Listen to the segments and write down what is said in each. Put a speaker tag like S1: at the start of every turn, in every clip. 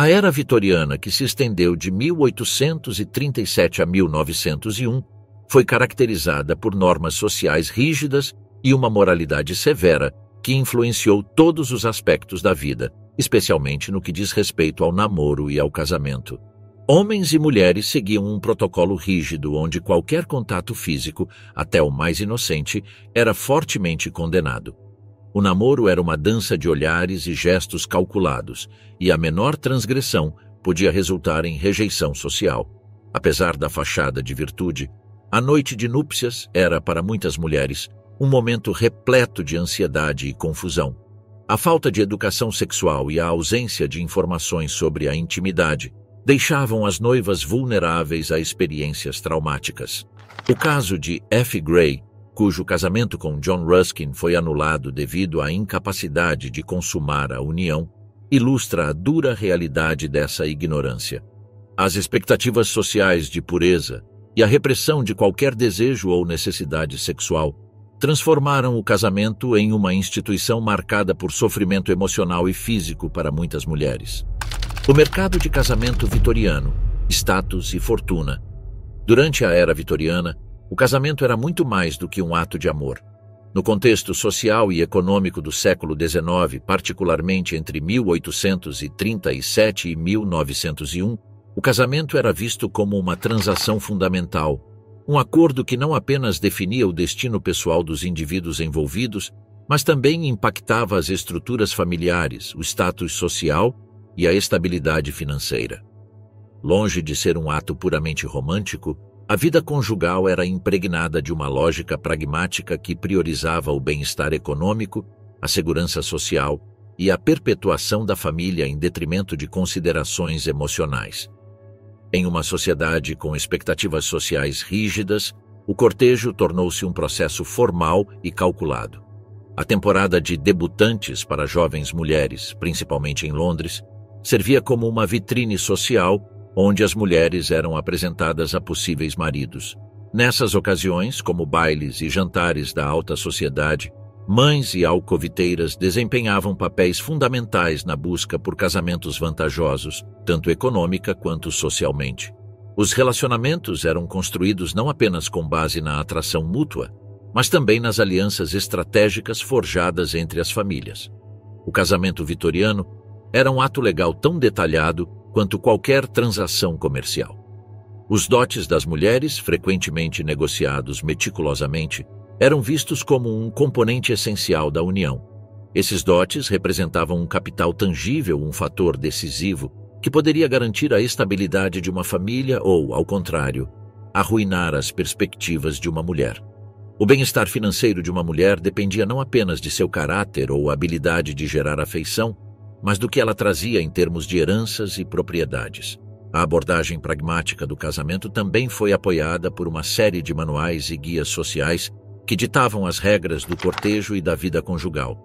S1: A Era Vitoriana, que se estendeu de 1837 a 1901, foi caracterizada por normas sociais rígidas e uma moralidade severa que influenciou todos os aspectos da vida, especialmente no que diz respeito ao namoro e ao casamento. Homens e mulheres seguiam um protocolo rígido onde qualquer contato físico, até o mais inocente, era fortemente condenado. O namoro era uma dança de olhares e gestos calculados, e a menor transgressão podia resultar em rejeição social. Apesar da fachada de virtude, a noite de núpcias era, para muitas mulheres, um momento repleto de ansiedade e confusão. A falta de educação sexual e a ausência de informações sobre a intimidade deixavam as noivas vulneráveis a experiências traumáticas. O caso de F. Gray, cujo casamento com John Ruskin foi anulado devido à incapacidade de consumar a união, ilustra a dura realidade dessa ignorância. As expectativas sociais de pureza e a repressão de qualquer desejo ou necessidade sexual transformaram o casamento em uma instituição marcada por sofrimento emocional e físico para muitas mulheres. O mercado de casamento vitoriano, status e fortuna. Durante a Era Vitoriana, o casamento era muito mais do que um ato de amor. No contexto social e econômico do século XIX, particularmente entre 1837 e 1901, o casamento era visto como uma transação fundamental, um acordo que não apenas definia o destino pessoal dos indivíduos envolvidos, mas também impactava as estruturas familiares, o status social e a estabilidade financeira. Longe de ser um ato puramente romântico, a vida conjugal era impregnada de uma lógica pragmática que priorizava o bem-estar econômico, a segurança social e a perpetuação da família em detrimento de considerações emocionais. Em uma sociedade com expectativas sociais rígidas, o cortejo tornou-se um processo formal e calculado. A temporada de debutantes para jovens mulheres, principalmente em Londres, servia como uma vitrine social onde as mulheres eram apresentadas a possíveis maridos. Nessas ocasiões, como bailes e jantares da alta sociedade, mães e alcoviteiras desempenhavam papéis fundamentais na busca por casamentos vantajosos, tanto econômica quanto socialmente. Os relacionamentos eram construídos não apenas com base na atração mútua, mas também nas alianças estratégicas forjadas entre as famílias. O casamento vitoriano era um ato legal tão detalhado quanto qualquer transação comercial. Os dotes das mulheres, frequentemente negociados meticulosamente, eram vistos como um componente essencial da união. Esses dotes representavam um capital tangível, um fator decisivo, que poderia garantir a estabilidade de uma família ou, ao contrário, arruinar as perspectivas de uma mulher. O bem-estar financeiro de uma mulher dependia não apenas de seu caráter ou habilidade de gerar afeição, mas do que ela trazia em termos de heranças e propriedades. A abordagem pragmática do casamento também foi apoiada por uma série de manuais e guias sociais que ditavam as regras do cortejo e da vida conjugal.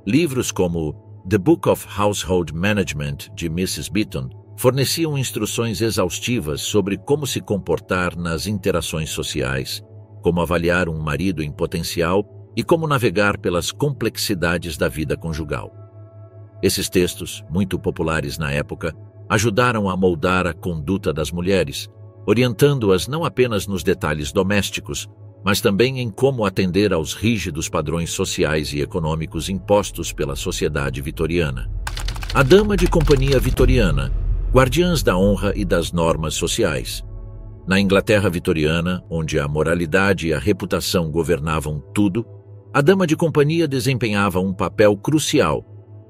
S1: Livros como The Book of Household Management, de Mrs. Beaton, forneciam instruções exaustivas sobre como se comportar nas interações sociais, como avaliar um marido em potencial e como navegar pelas complexidades da vida conjugal. Esses textos, muito populares na época, ajudaram a moldar a conduta das mulheres, orientando-as não apenas nos detalhes domésticos, mas também em como atender aos rígidos padrões sociais e econômicos impostos pela sociedade vitoriana. A dama de companhia vitoriana, guardiãs da honra e das normas sociais. Na Inglaterra vitoriana, onde a moralidade e a reputação governavam tudo, a dama de companhia desempenhava um papel crucial: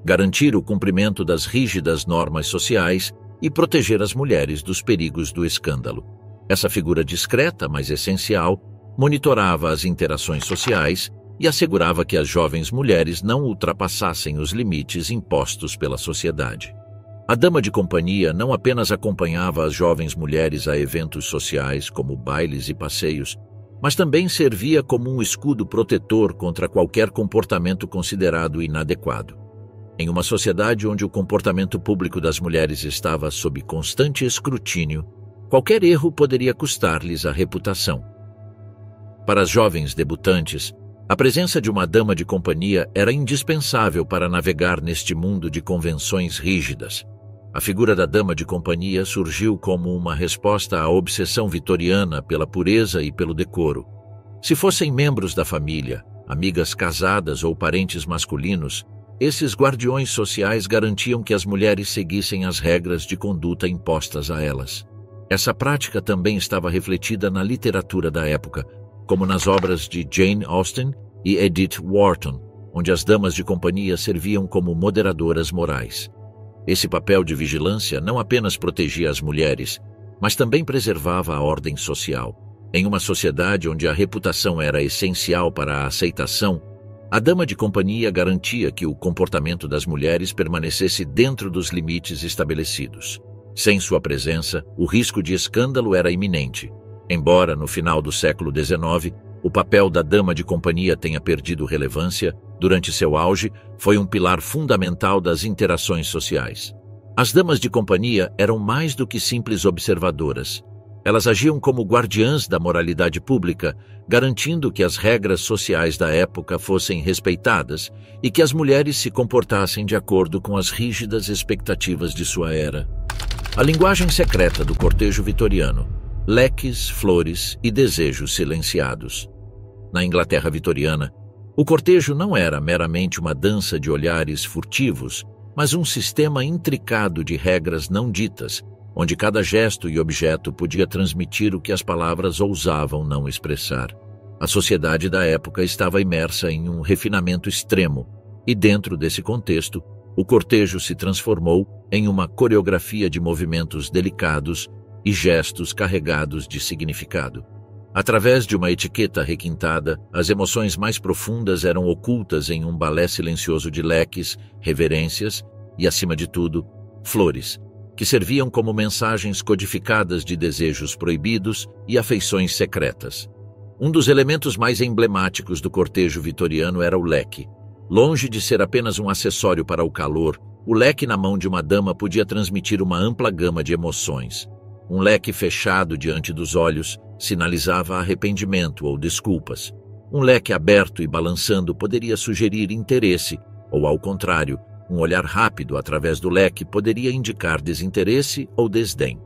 S1: garantir o cumprimento das rígidas normas sociais e proteger as mulheres dos perigos do escândalo. Essa figura discreta, mas essencial, monitorava as interações sociais e assegurava que as jovens mulheres não ultrapassassem os limites impostos pela sociedade. A dama de companhia não apenas acompanhava as jovens mulheres a eventos sociais, como bailes e passeios, mas também servia como um escudo protetor contra qualquer comportamento considerado inadequado. Em uma sociedade onde o comportamento público das mulheres estava sob constante escrutínio, qualquer erro poderia custar-lhes a reputação. Para as jovens debutantes, a presença de uma dama de companhia era indispensável para navegar neste mundo de convenções rígidas. A figura da dama de companhia surgiu como uma resposta à obsessão vitoriana pela pureza e pelo decoro. Se fossem membros da família, amigas casadas ou parentes masculinos, esses guardiões sociais garantiam que as mulheres seguissem as regras de conduta impostas a elas. Essa prática também estava refletida na literatura da época, como nas obras de Jane Austen e Edith Wharton, onde as damas de companhia serviam como moderadoras morais. Esse papel de vigilância não apenas protegia as mulheres, mas também preservava a ordem social. Em uma sociedade onde a reputação era essencial para a aceitação, a dama de companhia garantia que o comportamento das mulheres permanecesse dentro dos limites estabelecidos. Sem sua presença, o risco de escândalo era iminente. Embora, no final do século XIX, o papel da dama de companhia tenha perdido relevância, durante seu auge, foi um pilar fundamental das interações sociais. As damas de companhia eram mais do que simples observadoras. Elas agiam como guardiãs da moralidade pública, garantindo que as regras sociais da época fossem respeitadas e que as mulheres se comportassem de acordo com as rígidas expectativas de sua era. A linguagem secreta do cortejo vitoriano: leques, flores e desejos silenciados. Na Inglaterra vitoriana, o cortejo não era meramente uma dança de olhares furtivos, mas um sistema intricado de regras não ditas, onde cada gesto e objeto podia transmitir o que as palavras ousavam não expressar. A sociedade da época estava imersa em um refinamento extremo, e dentro desse contexto, o cortejo se transformou em uma coreografia de movimentos delicados e gestos carregados de significado. Através de uma etiqueta requintada, as emoções mais profundas eram ocultas em um balé silencioso de leques, reverências e, acima de tudo, flores, que serviam como mensagens codificadas de desejos proibidos e afeições secretas. Um dos elementos mais emblemáticos do cortejo vitoriano era o leque. Longe de ser apenas um acessório para o calor, o leque na mão de uma dama podia transmitir uma ampla gama de emoções. Um leque fechado diante dos olhos sinalizava arrependimento ou desculpas. Um leque aberto e balançando poderia sugerir interesse, ou ao contrário, um olhar rápido através do leque poderia indicar desinteresse ou desdém.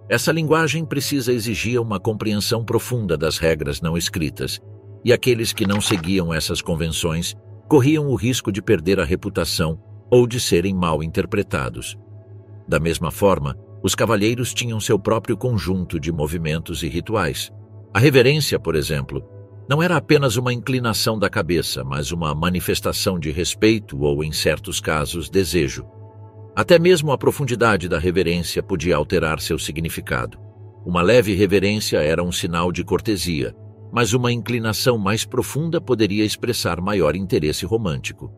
S1: Essa linguagem precisa exigir uma compreensão profunda das regras não escritas, e aqueles que não seguiam essas convenções corriam o risco de perder a reputação ou de serem mal interpretados. Da mesma forma, os cavalheiros tinham seu próprio conjunto de movimentos e rituais. A reverência, por exemplo, não era apenas uma inclinação da cabeça, mas uma manifestação de respeito ou, em certos casos, desejo. Até mesmo a profundidade da reverência podia alterar seu significado. Uma leve reverência era um sinal de cortesia, mas uma inclinação mais profunda poderia expressar maior interesse romântico.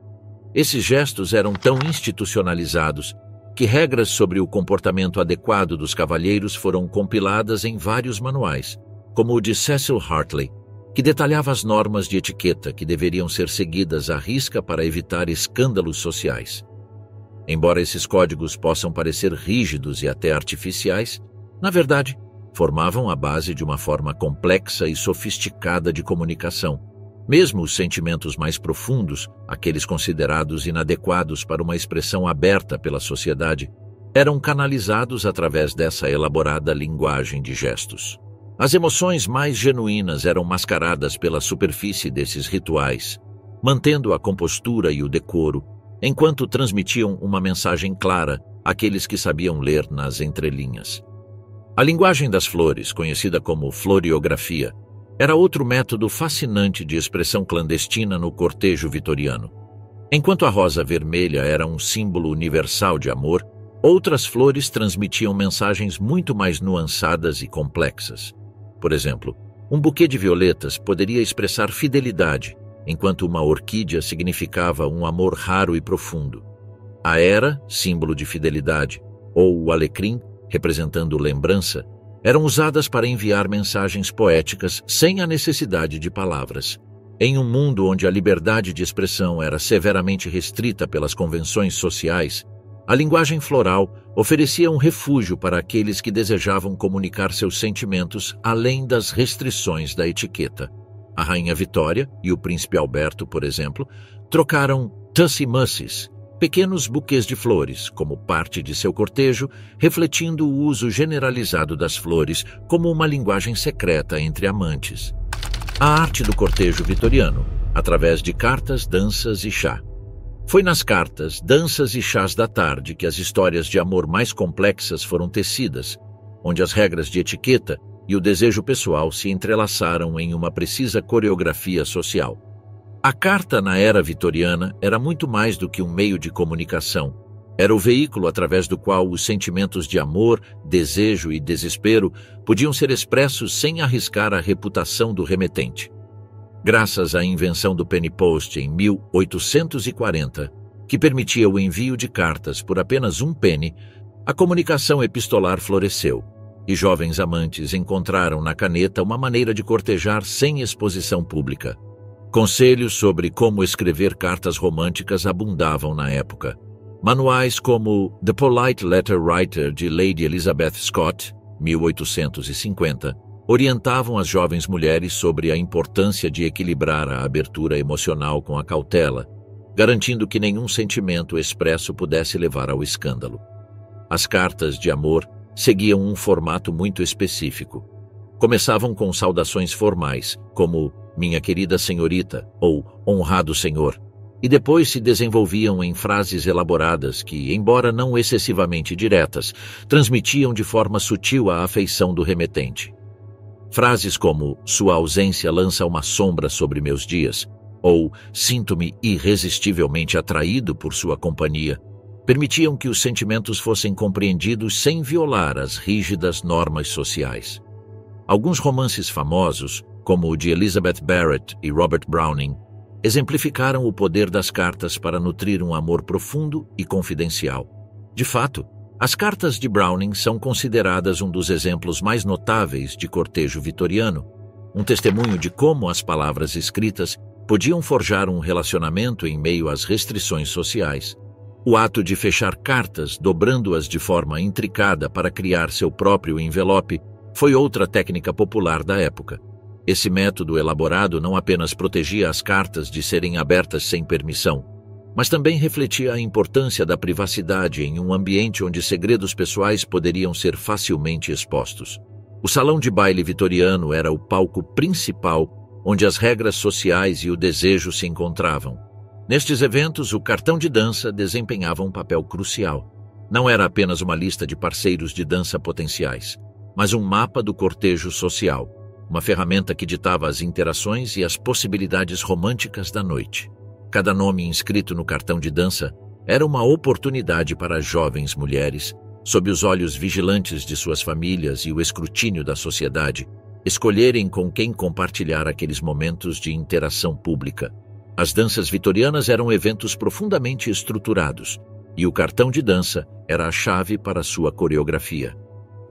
S1: Esses gestos eram tão institucionalizados que regras sobre o comportamento adequado dos cavalheiros foram compiladas em vários manuais, como o de Cecil Hartley, que detalhava as normas de etiqueta que deveriam ser seguidas à risca para evitar escândalos sociais. Embora esses códigos possam parecer rígidos e até artificiais, na verdade, formavam a base de uma forma complexa e sofisticada de comunicação. Mesmo os sentimentos mais profundos, aqueles considerados inadequados para uma expressão aberta pela sociedade, eram canalizados através dessa elaborada linguagem de gestos. As emoções mais genuínas eram mascaradas pela superfície desses rituais, mantendo a compostura e o decoro, enquanto transmitiam uma mensagem clara àqueles que sabiam ler nas entrelinhas. A linguagem das flores, conhecida como floriografia, era outro método fascinante de expressão clandestina no cortejo vitoriano. Enquanto a rosa vermelha era um símbolo universal de amor, outras flores transmitiam mensagens muito mais nuançadas e complexas. Por exemplo, um buquê de violetas poderia expressar fidelidade, enquanto uma orquídea significava um amor raro e profundo. A era, símbolo de fidelidade, ou o alecrim, representando lembrança, eram usadas para enviar mensagens poéticas sem a necessidade de palavras. Em um mundo onde a liberdade de expressão era severamente restrita pelas convenções sociais, a linguagem floral oferecia um refúgio para aqueles que desejavam comunicar seus sentimentos além das restrições da etiqueta. A Rainha Vitória e o Príncipe Alberto, por exemplo, trocaram tussie-musses, pequenos buquês de flores, como parte de seu cortejo, refletindo o uso generalizado das flores como uma linguagem secreta entre amantes. A arte do cortejo vitoriano, através de cartas, danças e chá. Foi nas cartas, danças e chás da tarde que as histórias de amor mais complexas foram tecidas, onde as regras de etiqueta e o desejo pessoal se entrelaçaram em uma precisa coreografia social. A carta na era vitoriana era muito mais do que um meio de comunicação. Era o veículo através do qual os sentimentos de amor, desejo e desespero podiam ser expressos sem arriscar a reputação do remetente. Graças à invenção do penny post em 1840, que permitia o envio de cartas por apenas um penny, a comunicação epistolar floresceu, e jovens amantes encontraram na caneta uma maneira de cortejar sem exposição pública. Conselhos sobre como escrever cartas românticas abundavam na época. Manuais como The Polite Letter Writer de Lady Elizabeth Scott, 1850, orientavam as jovens mulheres sobre a importância de equilibrar a abertura emocional com a cautela, garantindo que nenhum sentimento expresso pudesse levar ao escândalo. As cartas de amor seguiam um formato muito específico. Começavam com saudações formais, como "Minha querida senhorita" ou "Honrado senhor", e depois se desenvolviam em frases elaboradas que, embora não excessivamente diretas, transmitiam de forma sutil a afeição do remetente. Frases como "Sua ausência lança uma sombra sobre meus dias" ou "Sinto-me irresistivelmente atraído por sua companhia" permitiam que os sentimentos fossem compreendidos sem violar as rígidas normas sociais. Alguns romances famosos, como o de Elizabeth Barrett e Robert Browning, exemplificaram o poder das cartas para nutrir um amor profundo e confidencial. De fato, as cartas de Browning são consideradas um dos exemplos mais notáveis de cortejo vitoriano, um testemunho de como as palavras escritas podiam forjar um relacionamento em meio às restrições sociais. O ato de fechar cartas, dobrando-as de forma intricada para criar seu próprio envelope, foi outra técnica popular da época. Esse método elaborado não apenas protegia as cartas de serem abertas sem permissão, mas também refletia a importância da privacidade em um ambiente onde segredos pessoais poderiam ser facilmente expostos. O salão de baile vitoriano era o palco principal onde as regras sociais e o desejo se encontravam. Nestes eventos, o cartão de dança desempenhava um papel crucial. Não era apenas uma lista de parceiros de dança potenciais, mas um mapa do cortejo social, uma ferramenta que ditava as interações e as possibilidades românticas da noite. Cada nome inscrito no cartão de dança era uma oportunidade para as jovens mulheres, sob os olhos vigilantes de suas famílias e o escrutínio da sociedade, escolherem com quem compartilhar aqueles momentos de interação pública. As danças vitorianas eram eventos profundamente estruturados, e o cartão de dança era a chave para sua coreografia.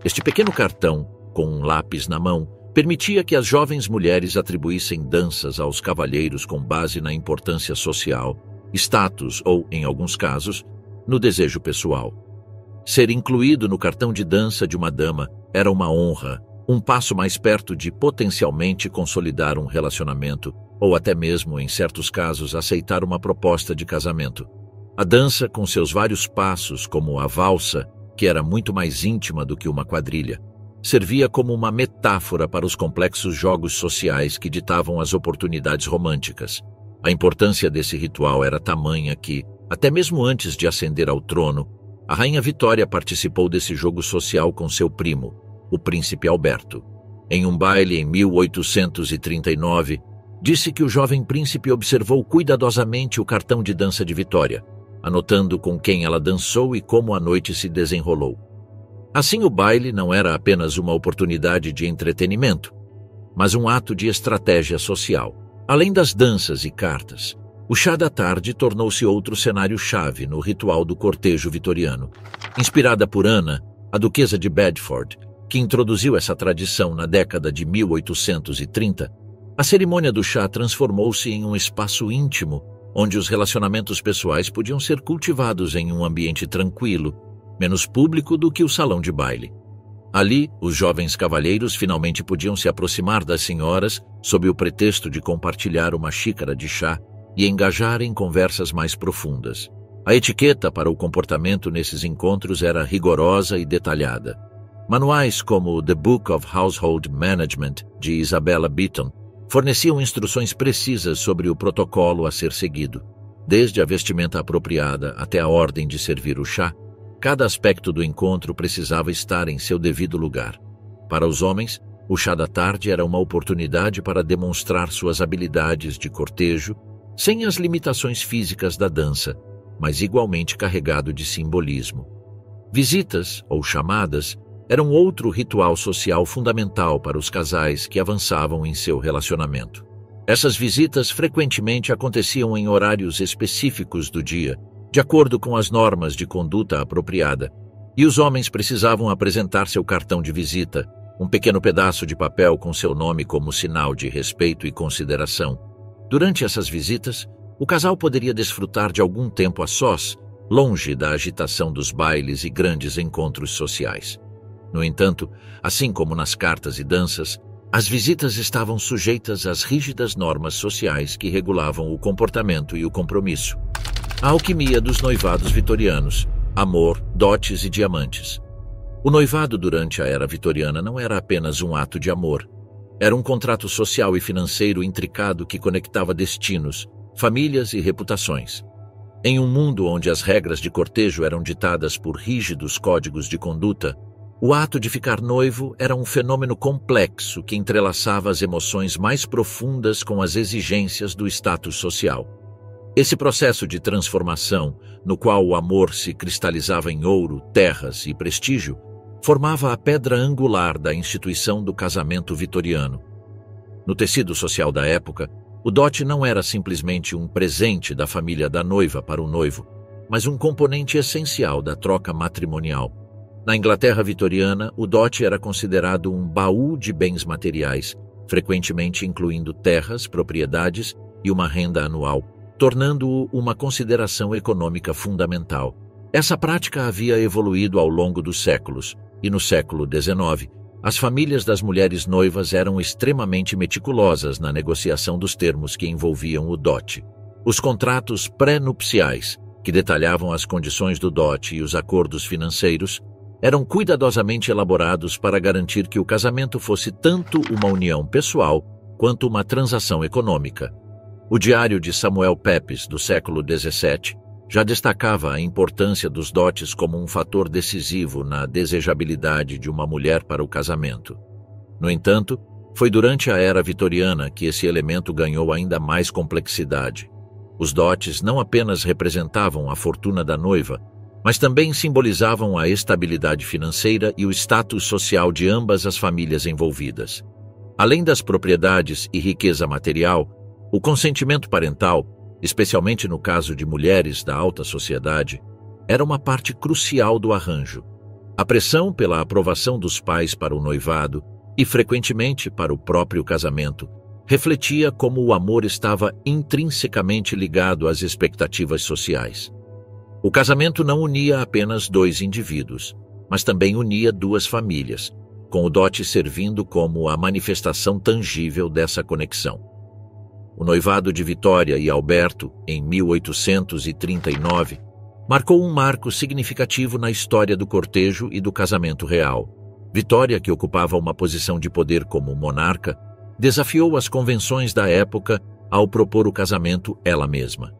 S1: Este pequeno cartão, com um lápis na mão, permitia que as jovens mulheres atribuíssem danças aos cavalheiros com base na importância social, status ou, em alguns casos, no desejo pessoal. Ser incluído no cartão de dança de uma dama era uma honra, um passo mais perto de potencialmente consolidar um relacionamento ou até mesmo, em certos casos, aceitar uma proposta de casamento. A dança, com seus vários passos, como a valsa, que era muito mais íntima do que uma quadrilha, servia como uma metáfora para os complexos jogos sociais que ditavam as oportunidades românticas. A importância desse ritual era tamanha que, até mesmo antes de ascender ao trono, a Rainha Vitória participou desse jogo social com seu primo, o Príncipe Alberto. Em um baile em 1839, disse que o jovem príncipe observou cuidadosamente o cartão de dança de Vitória, anotando com quem ela dançou e como a noite se desenrolou. Assim, o baile não era apenas uma oportunidade de entretenimento, mas um ato de estratégia social. Além das danças e cartas, o chá da tarde tornou-se outro cenário-chave no ritual do cortejo vitoriano. Inspirada por Ana, a duquesa de Bedford, que introduziu essa tradição na década de 1830, a cerimônia do chá transformou-se em um espaço íntimo, onde os relacionamentos pessoais podiam ser cultivados em um ambiente tranquilo, menos público do que o salão de baile. Ali, os jovens cavalheiros finalmente podiam se aproximar das senhoras sob o pretexto de compartilhar uma xícara de chá e engajar em conversas mais profundas. A etiqueta para o comportamento nesses encontros era rigorosa e detalhada. Manuais como The Book of Household Management, de Isabella Beaton, forneciam instruções precisas sobre o protocolo a ser seguido. Desde a vestimenta apropriada até a ordem de servir o chá, cada aspecto do encontro precisava estar em seu devido lugar. Para os homens, o chá da tarde era uma oportunidade para demonstrar suas habilidades de cortejo, sem as limitações físicas da dança, mas igualmente carregado de simbolismo. Visitas, ou chamadas, eram outro ritual social fundamental para os casais que avançavam em seu relacionamento. Essas visitas frequentemente aconteciam em horários específicos do dia, de acordo com as normas de conduta apropriada, e os homens precisavam apresentar seu cartão de visita, um pequeno pedaço de papel com seu nome como sinal de respeito e consideração. Durante essas visitas, o casal poderia desfrutar de algum tempo a sós, longe da agitação dos bailes e grandes encontros sociais. No entanto, assim como nas cartas e danças, as visitas estavam sujeitas às rígidas normas sociais que regulavam o comportamento e o compromisso. A alquimia dos noivados vitorianos, amor, dotes e diamantes. O noivado durante a era vitoriana não era apenas um ato de amor. Era um contrato social e financeiro intricado que conectava destinos, famílias e reputações. Em um mundo onde as regras de cortejo eram ditadas por rígidos códigos de conduta, o ato de ficar noivo era um fenômeno complexo que entrelaçava as emoções mais profundas com as exigências do status social. Esse processo de transformação, no qual o amor se cristalizava em ouro, terras e prestígio, formava a pedra angular da instituição do casamento vitoriano. No tecido social da época, o dote não era simplesmente um presente da família da noiva para o noivo, mas um componente essencial da troca matrimonial. Na Inglaterra vitoriana, o dote era considerado um baú de bens materiais, frequentemente incluindo terras, propriedades e uma renda anual, tornando-o uma consideração econômica fundamental. Essa prática havia evoluído ao longo dos séculos, e no século XIX, as famílias das mulheres noivas eram extremamente meticulosas na negociação dos termos que envolviam o dote. Os contratos pré-nupciais, que detalhavam as condições do dote e os acordos financeiros, eram cuidadosamente elaborados para garantir que o casamento fosse tanto uma união pessoal quanto uma transação econômica. O diário de Samuel Pepys, do século XVII, já destacava a importância dos dotes como um fator decisivo na desejabilidade de uma mulher para o casamento. No entanto, foi durante a era vitoriana que esse elemento ganhou ainda mais complexidade. Os dotes não apenas representavam a fortuna da noiva, mas também simbolizavam a estabilidade financeira e o status social de ambas as famílias envolvidas. Além das propriedades e riqueza material, o consentimento parental, especialmente no caso de mulheres da alta sociedade, era uma parte crucial do arranjo. A pressão pela aprovação dos pais para o noivado e, frequentemente, para o próprio casamento, refletia como o amor estava intrinsecamente ligado às expectativas sociais. O casamento não unia apenas dois indivíduos, mas também unia duas famílias, com o dote servindo como a manifestação tangível dessa conexão. O noivado de Vitória e Alberto, em 1839, marcou um marco significativo na história do cortejo e do casamento real. Vitória, que ocupava uma posição de poder como monarca, desafiou as convenções da época ao propor o casamento ela mesma.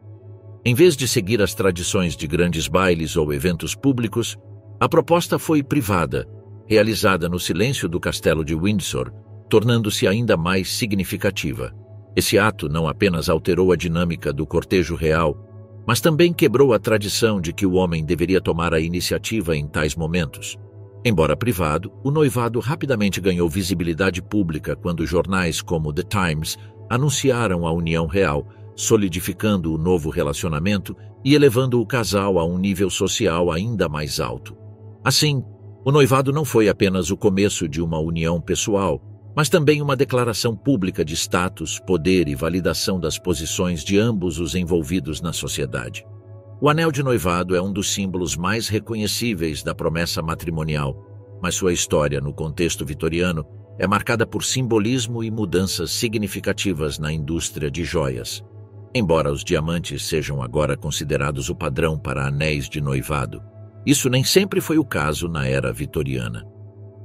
S1: Em vez de seguir as tradições de grandes bailes ou eventos públicos, a proposta foi privada, realizada no silêncio do Castelo de Windsor, tornando-se ainda mais significativa. Esse ato não apenas alterou a dinâmica do cortejo real, mas também quebrou a tradição de que o homem deveria tomar a iniciativa em tais momentos. Embora privado, o noivado rapidamente ganhou visibilidade pública quando jornais como The Times anunciaram a união real, solidificando o novo relacionamento e elevando o casal a um nível social ainda mais alto. Assim, o noivado não foi apenas o começo de uma união pessoal, mas também uma declaração pública de status, poder e validação das posições de ambos os envolvidos na sociedade. O anel de noivado é um dos símbolos mais reconhecíveis da promessa matrimonial, mas sua história, no contexto vitoriano, é marcada por simbolismo e mudanças significativas na indústria de joias. Embora os diamantes sejam agora considerados o padrão para anéis de noivado, isso nem sempre foi o caso na era vitoriana.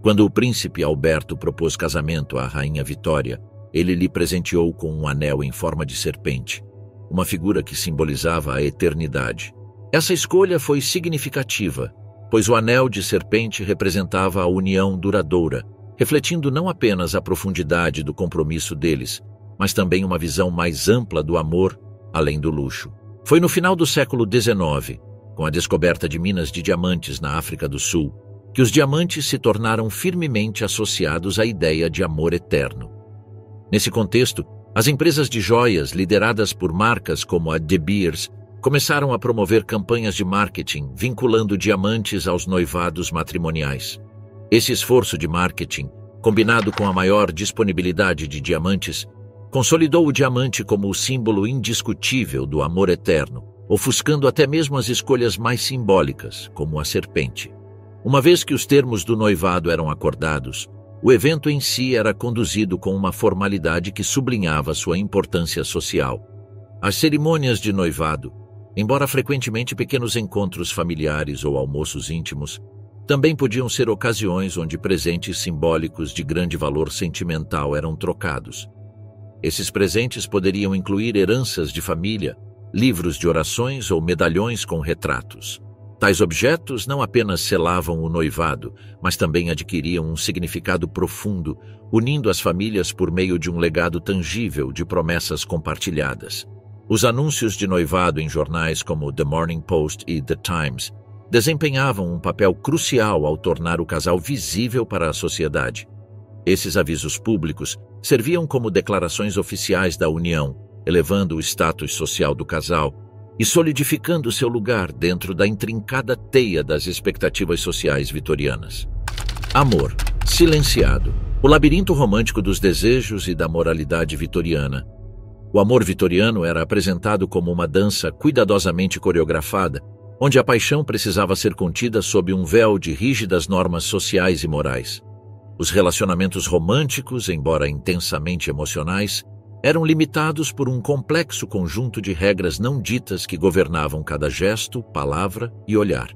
S1: Quando o príncipe Alberto propôs casamento à rainha Vitória, ele lhe presenteou com um anel em forma de serpente, uma figura que simbolizava a eternidade. Essa escolha foi significativa, pois o anel de serpente representava a união duradoura, refletindo não apenas a profundidade do compromisso deles, mas também uma visão mais ampla do amor, além do luxo. Foi no final do século XIX, com a descoberta de minas de diamantes na África do Sul, que os diamantes se tornaram firmemente associados à ideia de amor eterno. Nesse contexto, as empresas de joias, lideradas por marcas como a De Beers, começaram a promover campanhas de marketing vinculando diamantes aos noivados matrimoniais. Esse esforço de marketing, combinado com a maior disponibilidade de diamantes, consolidou o diamante como o símbolo indiscutível do amor eterno, ofuscando até mesmo as escolhas mais simbólicas, como a serpente. Uma vez que os termos do noivado eram acordados, o evento em si era conduzido com uma formalidade que sublinhava sua importância social. As cerimônias de noivado, embora frequentemente pequenos encontros familiares ou almoços íntimos, também podiam ser ocasiões onde presentes simbólicos de grande valor sentimental eram trocados. Esses presentes poderiam incluir heranças de família, livros de orações ou medalhões com retratos. Tais objetos não apenas selavam o noivado, mas também adquiriam um significado profundo, unindo as famílias por meio de um legado tangível de promessas compartilhadas. Os anúncios de noivado em jornais como The Morning Post e The Times desempenhavam um papel crucial ao tornar o casal visível para a sociedade. Esses avisos públicos serviam como declarações oficiais da união, elevando o status social do casal e solidificando seu lugar dentro da intrincada teia das expectativas sociais vitorianas. Amor, silenciado, o labirinto romântico dos desejos e da moralidade vitoriana. O amor vitoriano era apresentado como uma dança cuidadosamente coreografada, onde a paixão precisava ser contida sob um véu de rígidas normas sociais e morais. Os relacionamentos românticos, embora intensamente emocionais, eram limitados por um complexo conjunto de regras não ditas que governavam cada gesto, palavra e olhar.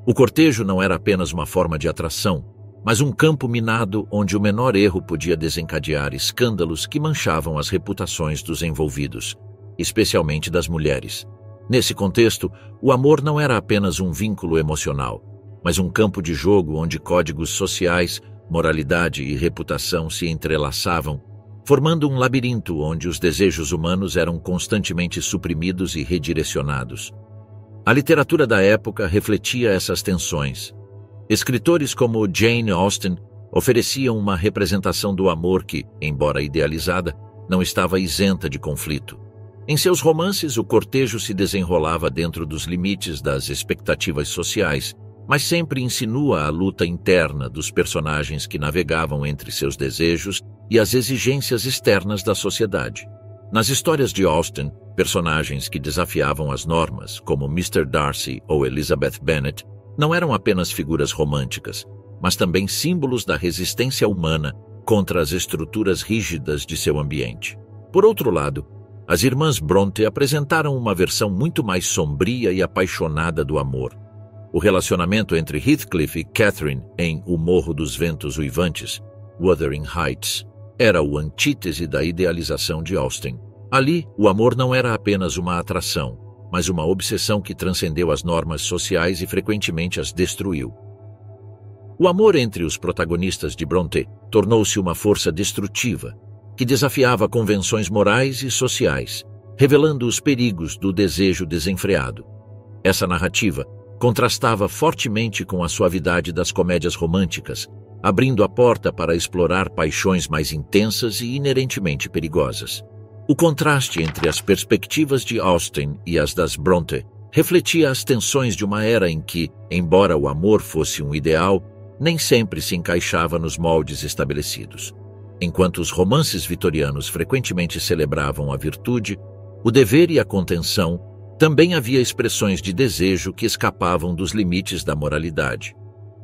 S1: O cortejo não era apenas uma forma de atração, mas um campo minado onde o menor erro podia desencadear escândalos que manchavam as reputações dos envolvidos, especialmente das mulheres. Nesse contexto, o amor não era apenas um vínculo emocional, mas um campo de jogo onde códigos sociais, moralidade e reputação se entrelaçavam, formando um labirinto onde os desejos humanos eram constantemente suprimidos e redirecionados. A literatura da época refletia essas tensões. Escritores como Jane Austen ofereciam uma representação do amor que, embora idealizada, não estava isenta de conflito. Em seus romances, o cortejo se desenrolava dentro dos limites das expectativas sociais, mas sempre insinua a luta interna dos personagens que navegavam entre seus desejos e as exigências externas da sociedade. Nas histórias de Austen, personagens que desafiavam as normas, como Mr. Darcy ou Elizabeth Bennet, não eram apenas figuras românticas, mas também símbolos da resistência humana contra as estruturas rígidas de seu ambiente. Por outro lado, as irmãs Brontë apresentaram uma versão muito mais sombria e apaixonada do amor. O relacionamento entre Heathcliff e Catherine em O Morro dos Ventos Uivantes, Wuthering Heights, era o antítese da idealização de Austen. Ali, o amor não era apenas uma atração, mas uma obsessão que transcendeu as normas sociais e frequentemente as destruiu. O amor entre os protagonistas de Brontë tornou-se uma força destrutiva, que desafiava convenções morais e sociais, revelando os perigos do desejo desenfreado. Essa narrativa contrastava fortemente com a suavidade das comédias românticas, abrindo a porta para explorar paixões mais intensas e inerentemente perigosas. O contraste entre as perspectivas de Austen e as das Brontë refletia as tensões de uma era em que, embora o amor fosse um ideal, nem sempre se encaixava nos moldes estabelecidos. Enquanto os romances vitorianos frequentemente celebravam a virtude, o dever e a contenção, também havia expressões de desejo que escapavam dos limites da moralidade.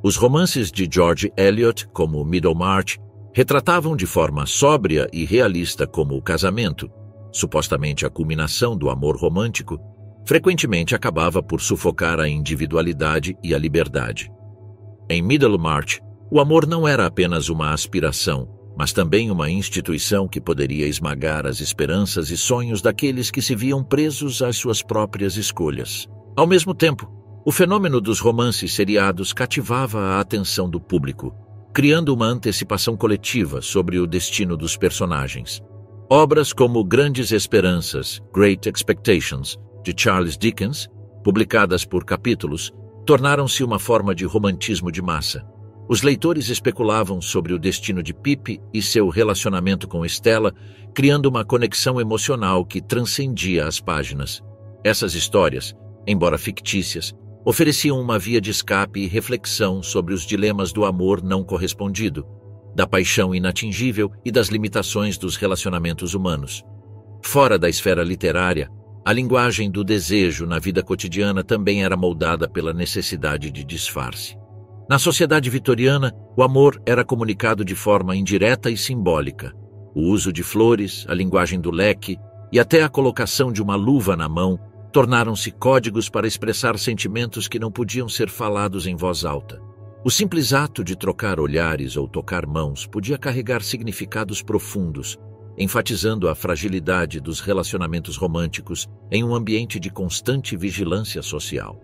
S1: Os romances de George Eliot, como Middlemarch, retratavam de forma sóbria e realista como o casamento, supostamente a culminação do amor romântico, frequentemente acabava por sufocar a individualidade e a liberdade. Em Middlemarch, o amor não era apenas uma aspiração, mas também uma instituição que poderia esmagar as esperanças e sonhos daqueles que se viam presos às suas próprias escolhas. Ao mesmo tempo, o fenômeno dos romances seriados cativava a atenção do público, criando uma antecipação coletiva sobre o destino dos personagens. Obras como Grandes Esperanças, Great Expectations, de Charles Dickens, publicadas por capítulos, tornaram-se uma forma de romantismo de massa. Os leitores especulavam sobre o destino de Pip e seu relacionamento com Stella, criando uma conexão emocional que transcendia as páginas. Essas histórias, embora fictícias, ofereciam uma via de escape e reflexão sobre os dilemas do amor não correspondido, da paixão inatingível e das limitações dos relacionamentos humanos. Fora da esfera literária, a linguagem do desejo na vida cotidiana também era moldada pela necessidade de disfarce. Na sociedade vitoriana, o amor era comunicado de forma indireta e simbólica. O uso de flores, a linguagem do leque e até a colocação de uma luva na mão tornaram-se códigos para expressar sentimentos que não podiam ser falados em voz alta. O simples ato de trocar olhares ou tocar mãos podia carregar significados profundos, enfatizando a fragilidade dos relacionamentos românticos em um ambiente de constante vigilância social.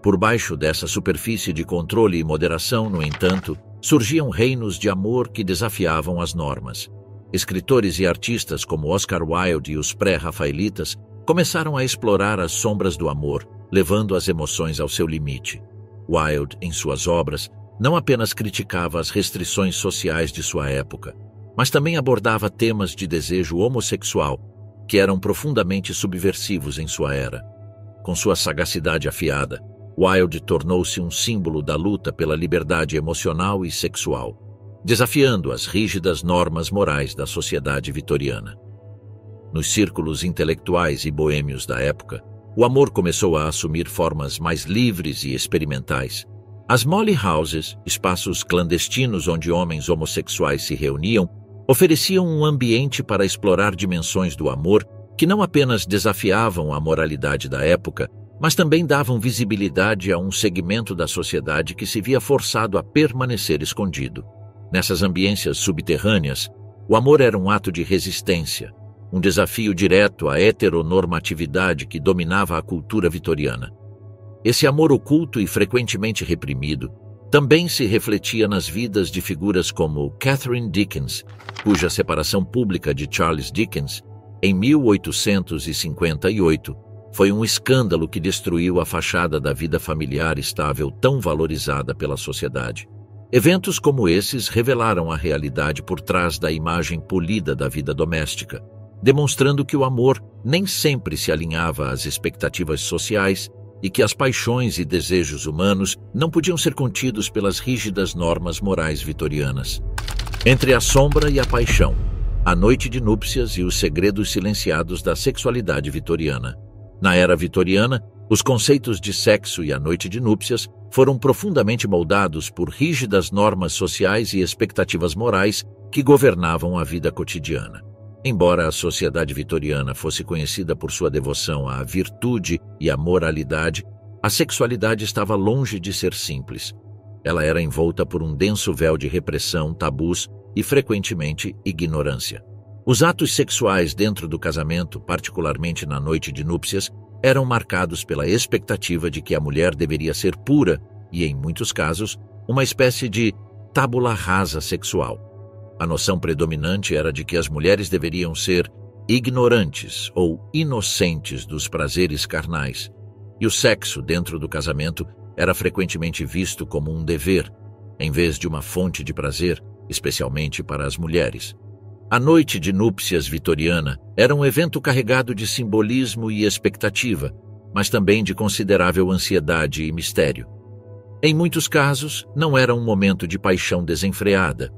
S1: Por baixo dessa superfície de controle e moderação, no entanto, surgiam reinos de amor que desafiavam as normas. Escritores e artistas como Oscar Wilde e os pré-rafaelitas começaram a explorar as sombras do amor, levando as emoções ao seu limite. Wilde, em suas obras, não apenas criticava as restrições sociais de sua época, mas também abordava temas de desejo homossexual que eram profundamente subversivos em sua era. Com sua sagacidade afiada, Wilde tornou-se um símbolo da luta pela liberdade emocional e sexual, desafiando as rígidas normas morais da sociedade vitoriana. Nos círculos intelectuais e boêmios da época, o amor começou a assumir formas mais livres e experimentais. As Molly Houses, espaços clandestinos onde homens homossexuais se reuniam, ofereciam um ambiente para explorar dimensões do amor que não apenas desafiavam a moralidade da época, mas também davam visibilidade a um segmento da sociedade que se via forçado a permanecer escondido. Nessas ambiências subterrâneas, o amor era um ato de resistência, um desafio direto à heteronormatividade que dominava a cultura vitoriana. Esse amor oculto e frequentemente reprimido também se refletia nas vidas de figuras como Catherine Dickens, cuja separação pública de Charles Dickens, em 1858, foi um escândalo que destruiu a fachada da vida familiar estável tão valorizada pela sociedade. Eventos como esses revelaram a realidade por trás da imagem polida da vida doméstica, demonstrando que o amor nem sempre se alinhava às expectativas sociais e que as paixões e desejos humanos não podiam ser contidos pelas rígidas normas morais vitorianas. Entre a sombra e a paixão, a noite de núpcias e os segredos silenciados da sexualidade vitoriana. Na era vitoriana, os conceitos de sexo e a noite de núpcias foram profundamente moldados por rígidas normas sociais e expectativas morais que governavam a vida cotidiana. Embora a sociedade vitoriana fosse conhecida por sua devoção à virtude e à moralidade, a sexualidade estava longe de ser simples. Ela era envolta por um denso véu de repressão, tabus e, frequentemente, ignorância. Os atos sexuais dentro do casamento, particularmente na noite de núpcias, eram marcados pela expectativa de que a mulher deveria ser pura e, em muitos casos, uma espécie de tábula rasa sexual. A noção predominante era de que as mulheres deveriam ser ignorantes ou inocentes dos prazeres carnais, e o sexo dentro do casamento era frequentemente visto como um dever, em vez de uma fonte de prazer, especialmente para as mulheres. A noite de núpcias vitoriana era um evento carregado de simbolismo e expectativa, mas também de considerável ansiedade e mistério. Em muitos casos, não era um momento de paixão desenfreada,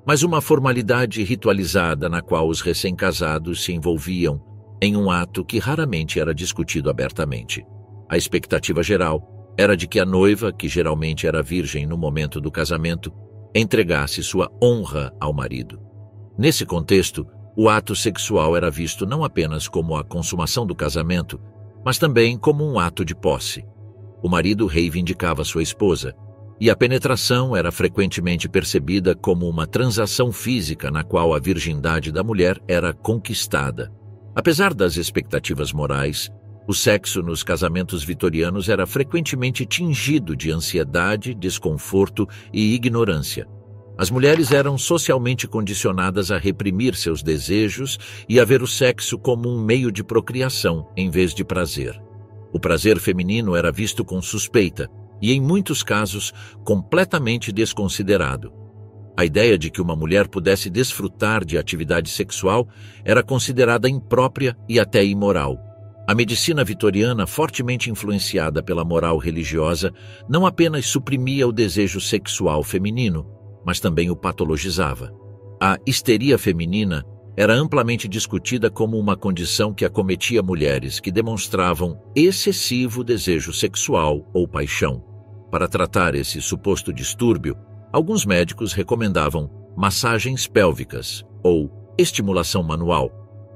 S1: mas uma formalidade ritualizada na qual os recém-casados se envolviam em um ato que raramente era discutido abertamente. A expectativa geral era de que a noiva, que geralmente era virgem no momento do casamento, entregasse sua honra ao marido. Nesse contexto, O ato sexual era visto não apenas como a consumação do casamento, mas também como um ato de posse. O marido reivindicava sua esposa, e a penetração era frequentemente percebida como uma transação física na qual a virgindade da mulher era conquistada. Apesar das expectativas morais, o sexo nos casamentos vitorianos era frequentemente tingido de ansiedade, desconforto e ignorância. As mulheres eram socialmente condicionadas a reprimir seus desejos e a ver o sexo como um meio de procriação, em vez de prazer. O prazer feminino era visto com suspeita e, em muitos casos, completamente desconsiderado. A ideia de que uma mulher pudesse desfrutar de atividade sexual era considerada imprópria e até imoral. A medicina vitoriana, fortemente influenciada pela moral religiosa, não apenas suprimia o desejo sexual feminino, mas também o patologizava. A histeria feminina era amplamente discutida como uma condição que acometia mulheres que demonstravam excessivo desejo sexual ou paixão. Para tratar esse suposto distúrbio, alguns médicos recomendavam massagens pélvicas ou estimulação manual,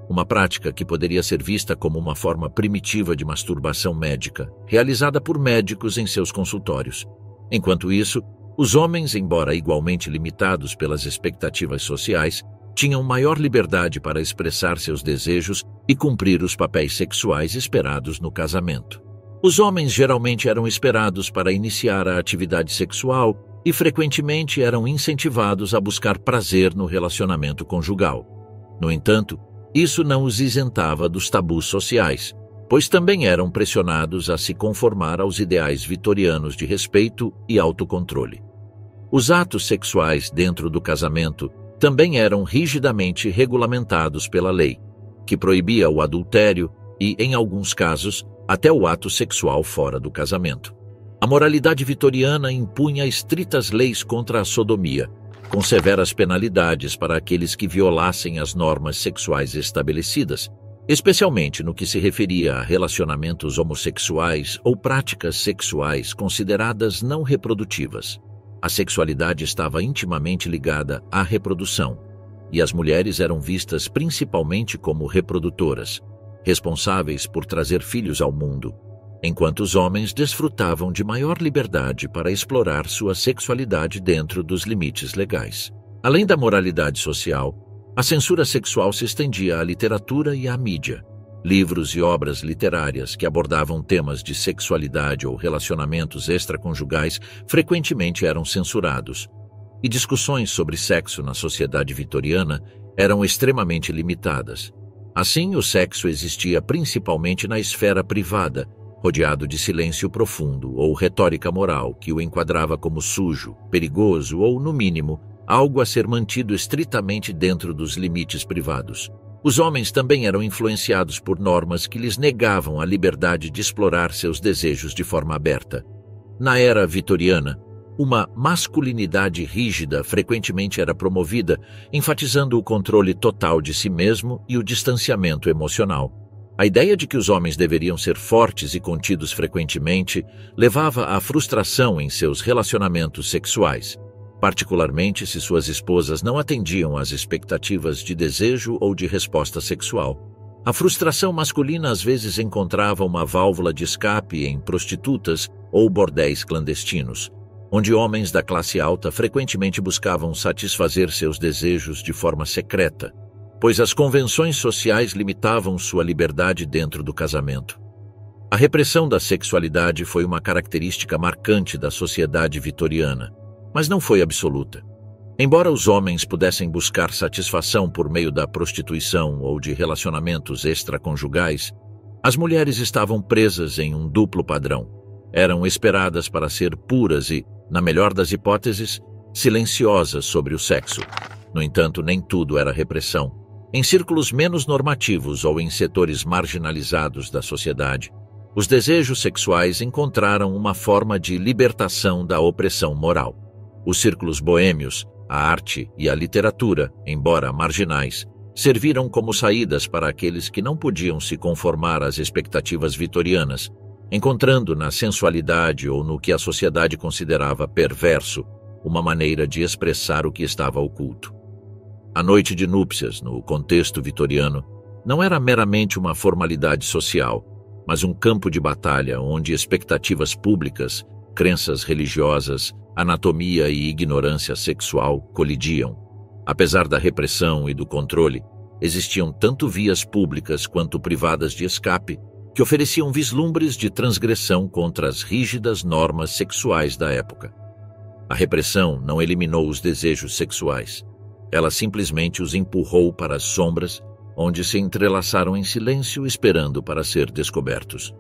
S1: uma prática que poderia ser vista como uma forma primitiva de masturbação médica, realizada por médicos em seus consultórios. Enquanto isso, os homens, embora igualmente limitados pelas expectativas sociais, tinham maior liberdade para expressar seus desejos e cumprir os papéis sexuais esperados no casamento. Os homens geralmente eram esperados para iniciar a atividade sexual e frequentemente eram incentivados a buscar prazer no relacionamento conjugal. No entanto, isso não os isentava dos tabus sociais, pois também eram pressionados a se conformar aos ideais vitorianos de respeito e autocontrole. Os atos sexuais dentro do casamento também eram rigidamente regulamentados pela lei, que proibia o adultério e, em alguns casos, até o ato sexual fora do casamento. A moralidade vitoriana impunha estritas leis contra a sodomia, com severas penalidades para aqueles que violassem as normas sexuais estabelecidas, especialmente no que se referia a relacionamentos homossexuais ou práticas sexuais consideradas não reprodutivas. A sexualidade estava intimamente ligada à reprodução, e as mulheres eram vistas principalmente como reprodutoras, responsáveis por trazer filhos ao mundo, enquanto os homens desfrutavam de maior liberdade para explorar sua sexualidade dentro dos limites legais. Além da moralidade social, a censura sexual se estendia à literatura e à mídia. Livros e obras literárias que abordavam temas de sexualidade ou relacionamentos extraconjugais frequentemente eram censurados, e discussões sobre sexo na sociedade vitoriana eram extremamente limitadas. Assim, o sexo existia principalmente na esfera privada, rodeado de silêncio profundo ou retórica moral que o enquadrava como sujo, perigoso ou, no mínimo, algo a ser mantido estritamente dentro dos limites privados. Os homens também eram influenciados por normas que lhes negavam a liberdade de explorar seus desejos de forma aberta. Na era vitoriana, uma masculinidade rígida frequentemente era promovida, enfatizando o controle total de si mesmo e o distanciamento emocional. A ideia de que os homens deveriam ser fortes e contidos frequentemente levava à frustração em seus relacionamentos sexuais, particularmente se suas esposas não atendiam às expectativas de desejo ou de resposta sexual. A frustração masculina às vezes encontrava uma válvula de escape em prostitutas ou bordéis clandestinos, onde homens da classe alta frequentemente buscavam satisfazer seus desejos de forma secreta, pois as convenções sociais limitavam sua liberdade dentro do casamento. A repressão da sexualidade foi uma característica marcante da sociedade vitoriana, mas não foi absoluta. Embora os homens pudessem buscar satisfação por meio da prostituição ou de relacionamentos extraconjugais, as mulheres estavam presas em um duplo padrão. Eram esperadas para ser puras e, na melhor das hipóteses, silenciosas sobre o sexo. No entanto, nem tudo era repressão. Em círculos menos normativos ou em setores marginalizados da sociedade, os desejos sexuais encontraram uma forma de libertação da opressão moral. Os círculos boêmios, a arte e a literatura, embora marginais, serviram como saídas para aqueles que não podiam se conformar às expectativas vitorianas, encontrando na sensualidade ou no que a sociedade considerava perverso uma maneira de expressar o que estava oculto. A noite de núpcias, no contexto vitoriano, não era meramente uma formalidade social, mas um campo de batalha onde expectativas públicas, crenças religiosas, anatomia e ignorância sexual colidiam. Apesar da repressão e do controle, existiam tanto vias públicas quanto privadas de escape, que ofereciam vislumbres de transgressão contra as rígidas normas sexuais da época. A repressão não eliminou os desejos sexuais. Ela simplesmente os empurrou para as sombras, onde se entrelaçaram em silêncio esperando para ser descobertos.